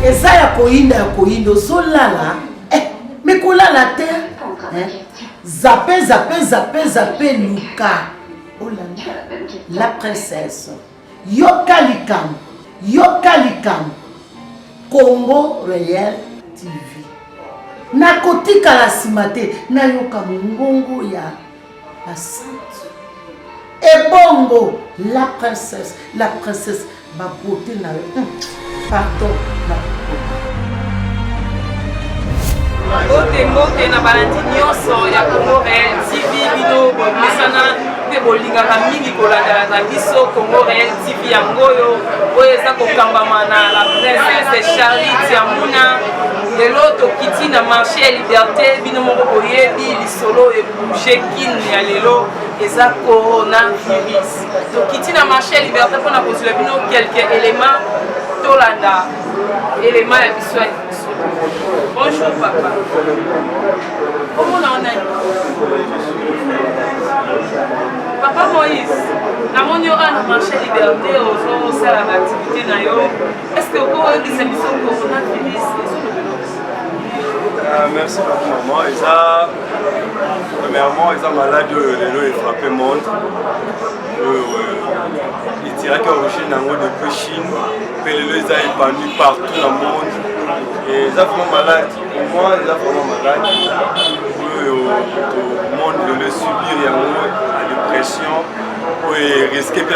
eza ya koyinda ozolala mais kolala te zape luka olanda la princesse yoka likambo Congo Réel TV nakotikala nsima te nayoka mongongo ya basante ebongo la princesse babote na yo pardon Mbote na balandi nyonso ya Congo Réel TV bino bomesana mpe bolingaka mingi kolandala biso Congo Réel TV yango oyo eza kokambama na la princesse Charlie Tiamuna lelo tokiti na marché ya liberté bino moko boyebi lisolo ebouge kine ya lelo eza coronavirus tokiti na marché ya liberté mpona kozwa bino quelques éléments tolanda éléments ya biso ya biso. Bonjour papa. Comment on a? Papa Moïse, na mon yo a marché liberté aux ça l'activité na yo. Est-ce que vous avez des émissions coronavirus? Merci beaucoup maman. Et ça, premièrement, ils ont malade le est frappé monde. Il dirait qu'origine depuis Chine, puis le les a épandu partout dans le monde. Et ils sont vraiment malades. Pour moi, ils sont vraiment malades. Le monde de le subir, il y a la dépression. Et risquer de me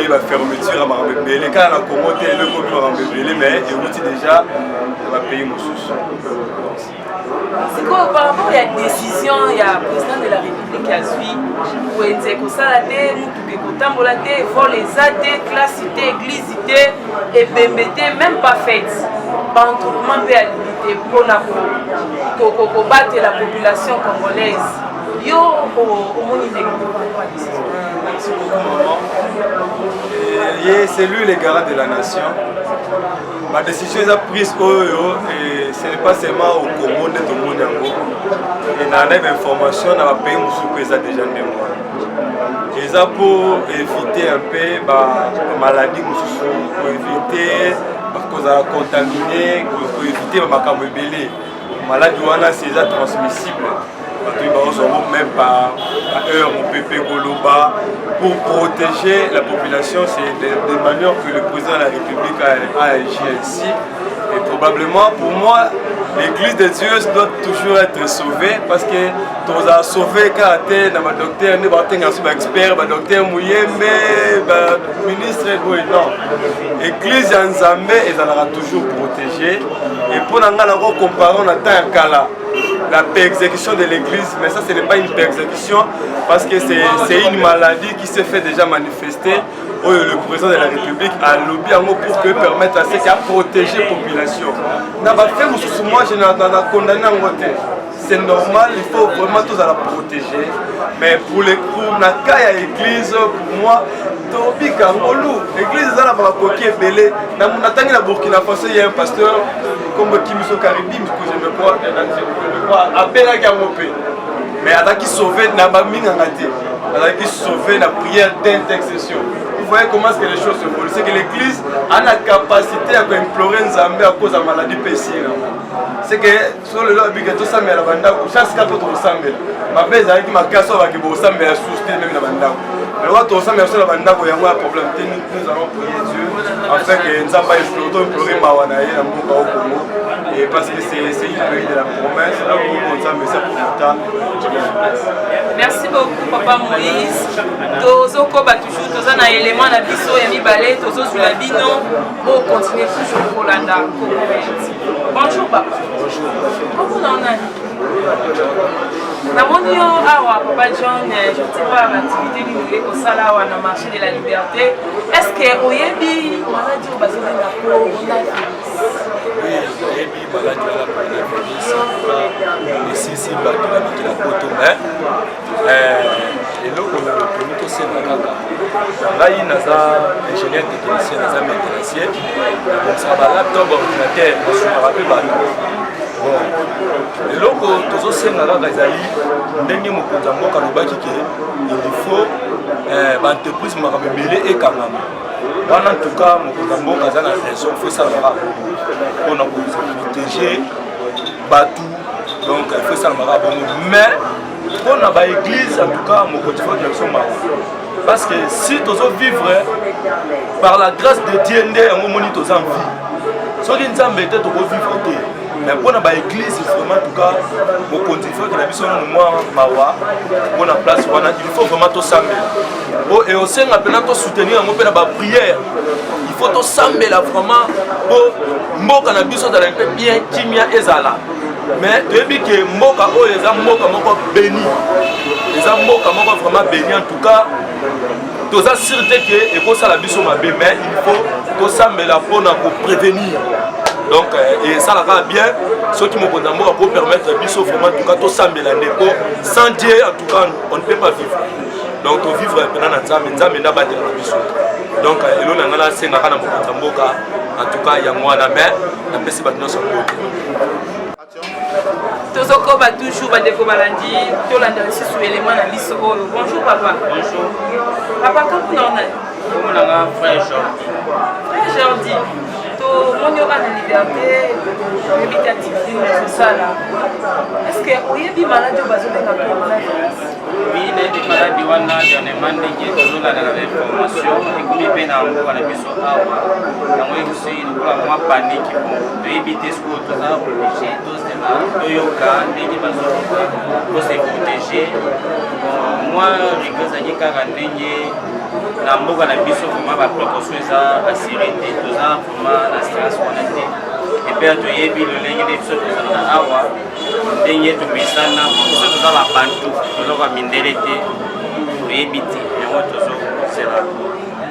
la fermeture à me quand on a commenté le gouvernement mais il déjà va payer mon sous. C'est quoi par rapport à la décision, il y a le président de la République à Zui, où il dit que ça a été, il faut les athées, classité, église, et BMBT, même pas fait. Bantourement peut limiter pour battre la population congolaise. Yo, au monde c'est lui le garant de la nation. Ma décision est prise et ce n'est pas seulement au Congo de tout le monde. Et dans les informations, on a payé mon déjà de moi. Et ça pour éviter un peu la maladie, pour éviter parce qu'on a contaminé, pour éviter la maladie c'est transmissible. Même par heure, mon pépé Goloba, pour protéger la population, c'est des manières que le président de la République a agi ainsi. Et probablement, pour moi, l'église de Dieu doit toujours être sauvée parce que tu as sauvé quand tu es dans ma docteur, tu es un expert, ma docteur Mouyembe, ministre, non. L'église en Zambé, elle sera toujours protégée. Et pour nous comparer, on attend un cas là. La persécution de l'église, mais ça ce n'est pas une persécution parce que c'est une maladie qui s'est fait déjà manifester où le président de la République a lobby pour que permettre à ceux qui a protégé la population. Moi je n'ai condamné en côté. C'est normal, il faut vraiment tous la protéger. Mais pour la cas de l'église, pour moi, l'église est là pour la belé. Dans la Burkina Faso, il y a un pasteur comme Kimiso Karibi, que je me crois à peine Gamopé. Mais il qui sauvé na Bamingangati, il qui sauvé la prière d'intercession. Vous voyez comment est-ce que les choses se font. C'est que l'église a la capacité à implorer Nzambé à cause de la maladie pessime. C'est que sur le lobby que tout ça met à la bande, chaque cadeau de Sambé. Ma belle avec ma casse va qui vous semble à soutenir même la bande. Mais là tout ça mais sur la bande il y a un problème. Nous allons prier Dieu afin que Nzamba implorer Mawana et Mboka au Congo. Et parce que c'est une pays de la promesse, là où on s'en met ça pour longtemps. Merci beaucoup Papa Moïse. Tozo koba toujours toza na élément na biso ya mibale tozo sur la bino pour continuer toujours pour l'anda. Bonjour papa. Bonjour. Comment on a? Na moni yo awa Papa John, je ne sais pas l'activité du Kosala ou na marché de la liberté. Est-ce que oyebi maladie au bazin na coronavirus? Oui, oyebi maladie à la coronavirus. Ici c'est pas de la photo mais eloko na premier to c'est kaka. Ngai naza ingénieur technicien naza mécanicien. Donc ça va laptop ordinateur, je me rappelle pas. Bon, eloko tozosenga kaka ezali ndenge mokonzi ya mboka alobaki ke il faut baentreprise makambo ebele ekangama wana en tout cas mokonzi mboka aza na raison faut esalamaka mpona protéger bato donc il faut esalamaka bongo mais mpona baéglise en tout cas mokonzi faut direction mawa parce que si tozo vivre par la grâce de Dieu nde yango moni toza en vie soki nzambe te tokovivre te mais mpona baéglise vraiment en tout cas mokonzi faut ke na biso nano mwa mawa mpona place wana il faut vraiment tosambela et osenga mpena tosoutenir yango mpe na baprière il faut tosambela vraiment mpo mboka na biso ezala mpe bien kimia ezala mais toyebi ke mboka oyo eza mboka moko béni eza mboka moko vraiment béni en tout cas toza sûr te ke ekosala biso mabe mais il faut tosambela mpona koprévenir donc esalaka bien soki mokonzi ya mboka po permettre biso vraiment en tout cas tosambela ndeko sans Dieu en tout cas on ne peut pas vivre donc tovivre mpena na nzambe nzambe nde abatela na biso donc elo na ngai nasengaka na mokonzi ya mboka en tout cas yango wana mais napesi bato nyonso mbote tozokoba toujours bandeko balandi tolanda lisusu élément na biso oyo bonjour papa Bonjour. papa kampuna onani omonanga frère Jordi. frère Jordi tomoni oka na liberté oyebi te activité nazosala est ce que oyebi maladi oyo bazobenga coronavirus Oui, nayebi maladi wana dernièrement ndenge tozolandaka na information ekomi mpe na mboka na biso awa yango ekosi lokola mwa panike toyebi te sikoyo toza protege tozela toyoka ndenge bazoloba tose protege mwa rige ezali kaka ndenge na mboka na biso vraimen baprécaution eza assuré te toza vraimen na stress wana te epe toyebi lolenge nde biso tozala na awa ndenge topesana biso toza babantu tozoka mindele te toyebi te yango tozosela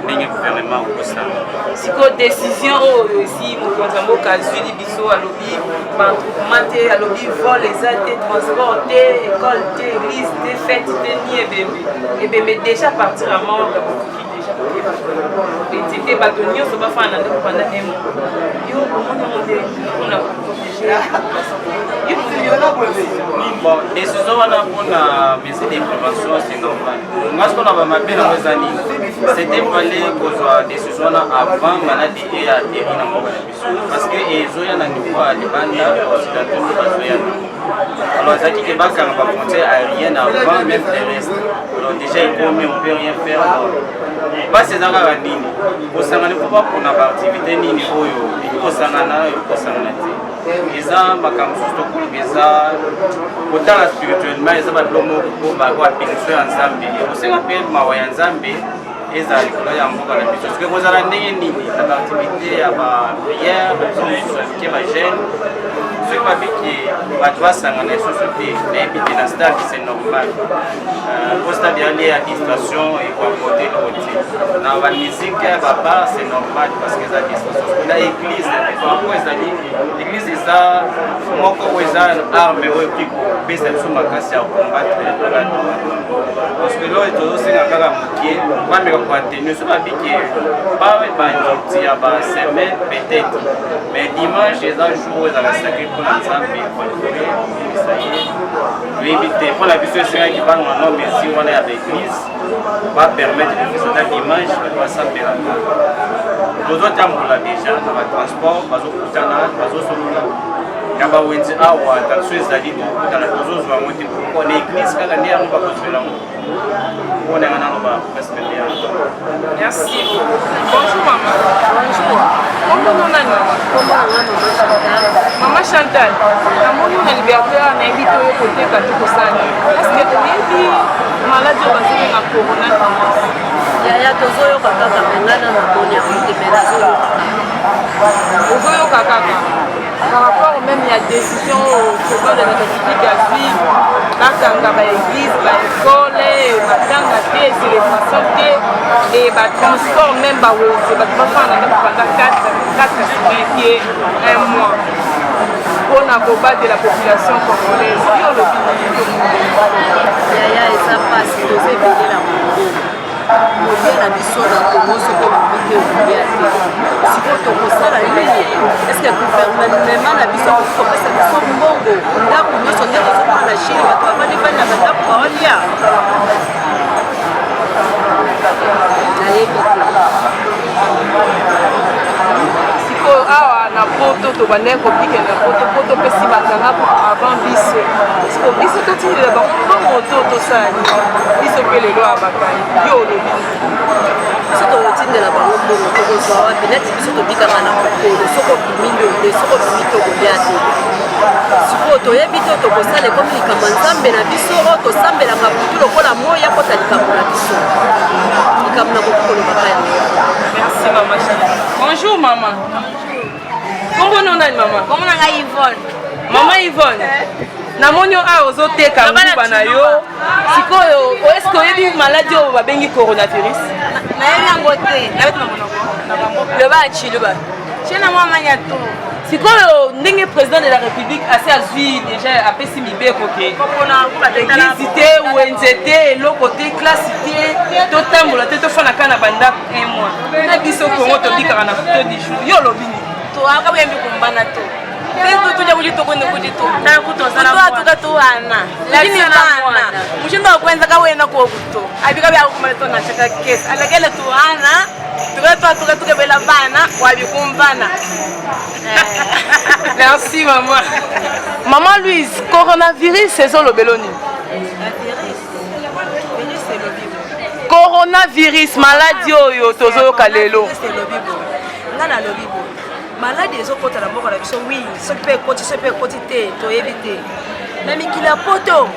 ndenge gouvernement okosala sikoyo décision oyo esi mokonzi ya mboka azwili biso alobi baentroupement te alobi vol eza te transport te école te église te fête te ni ebembe déjà partir ya manga bokoki déjà ete te bato nyonso bafana na ndeko pendant un mois yo omoni monde mpona protéger bon décision wana mpona mesure de prévention c'est normal ngasi mpona bamabe nango eza nini c'était fallait kozwa décision wana avant maladi e ateri na mboka na biso parce que ezoya na niveau ya libanda occidentaux nde bazoya alors ezalaki ke bakanga bafrontière aérienne avant même terrestre alors déjà ekomi on peut rien faire basi eza kaka nini kosangana po bapona baactivité nini oyo ekosangana ekosangana te eza makambo mosusu tokoloba eza kotala spirituellement eza babiloko moko bakoapeliso ya nzambe ekosenga mpe mawa ya nzambe ezala likolo ya mboka na biso soki kozala ndenge nini na baactivité ya baprière ke bagene soki babiki bato basangana lisusu te nayebi te na stade c'est normal po stade yali ya distraction ekoakote lokote na bamusike ya babar c'est normal parce que eza distraction na église po ezali église eza moko oyo eza arme oyo eki kopesa biso makasi ya combattre maladi parce que loyo tozosenga kaka mokie bameka koatenue so babiki banoti ya basemaine peut-être mais dimanche eza jour oyo ezala sacré mpona nzambe kolisa ye toyebi te mpona biso esengaki bana no mesure wana ya baeglise bapermettre efesata dimanche bato basambelaka tozotambola déjà na batransport bazokutana bazosolola ya bawenzi awa attention ezali tokutana tozozwa yango te pourkoi na église kaka nde yango bakozwela yango mpona yanga nano bapresque nde yango merci bonjour mama bonjour kombono nani mama Chantal namoni na liberté nayebi te oyo koteka te kosala eske toyebi maladi oyo bazobenga coronavirus yaya tozoyoka kaka mengana na boni yango te me nazoyoka ozoyoka kaka par rapport même ya décision président de la république azwi bakanga baéglise baekole batanga te célébration te e batransport même bawenze bato bafana na pendant 4 semaines qui est 1 mois mpona kobatela population congolaise oyo olobi yaya eza mpasi toza ebele na kongo molie na biso na kongo soko mobike okolia te siko tokosala nini eske gouvernement na biso kopesa biso mbongo ndako nyonso nde tozokona na chine bato bavandi na bandako baolia nayebi te tobandaki kobikela po topesi bakanga avant biso parceke biso totilela bango mbongo tosali biso mpe lelo ya bakani yo olobi biso tokotindela bango mbongo tokozwa wapi neti biso tobikaka na mokolo soko bimi ndonde soko bimi tokolia te sikoyo toyebi te tokosala ekomi likambo nzambe na biso oyo tosambelaka butu lokola moya kota likambo na biso likambo na koki kolobaka yango. Merci maman chérie. Bonjour maman. Kombo no nani maman? Kombo na ngai Yvonne. Maman Yvonne. Namoni awa ozoteka nguba na yo. Sikoyo est-ce oyebi maladie oyo babengi coronavirus? Nayebi yango te. Nabeti na monoko. Loba chiluba. Chena mwa manya to. Sikoyo ndenge président de la République asi azwi déjà apesi mibeko ke église te wenze te eloko te classe te totambola te tofanda kaka na bandako 1 mois na biso kongo tobikaka na photo du jour yo olobi nini toaka boyembi kumbana to tuja kuji tokwende kuji to tuatuka tuwana lakini bana mushindo wakwenza kawena kuokuto abika bya kumale to na chaka kesi alekele tuwana tuka bela bana wabikumbana. Merci maman. Maman Louise, coronavirus c'est le beloni. Coronavirus maladie oyo tozoyoka lelo. Ngana lobibo. Maladie ezokota na moko na biso oui, ce peut côté te toyebi te. Na mikili ya poto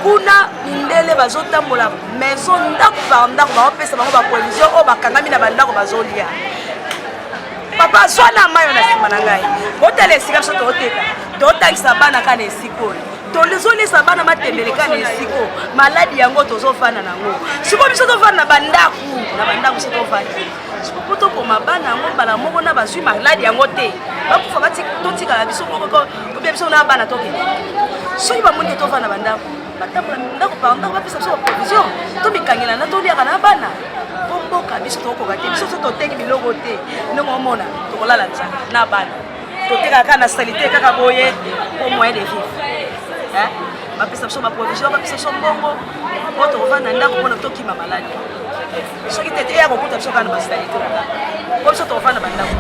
kuna mindele bazotambola maison ndako par ndako bapesa bango baprovision oyo bakangami na bandako bazolia. Papa swana mayo na sima na ngai botala esika biso tooteka totangisa bana kana esika oyo tolezolesa bana matembeleka na esiko maladi yango tozofanda nango siko biso tofanda na bandako biso tofanda siko po tokoma bana yango mbala moko na bazwi maladi yango te bakufa totikala biso moko kobia biso na bana toke soki bamoni tofanda na bandako batambola ndako par ndako bapesa biso baprovision tomikangela na toliaka na bana mboka biso tokoka te biso toteki biloko te ndenge omona tokolala nza na bana totekaka kaka na salite kaka boye po moyen de vivre bapesa biso baprovision bapesa biso mbongo po tokofanda na ndako mpona tokima maladi soki tete eya kokuta biso kaka na basalite po biso tokofanda bandako.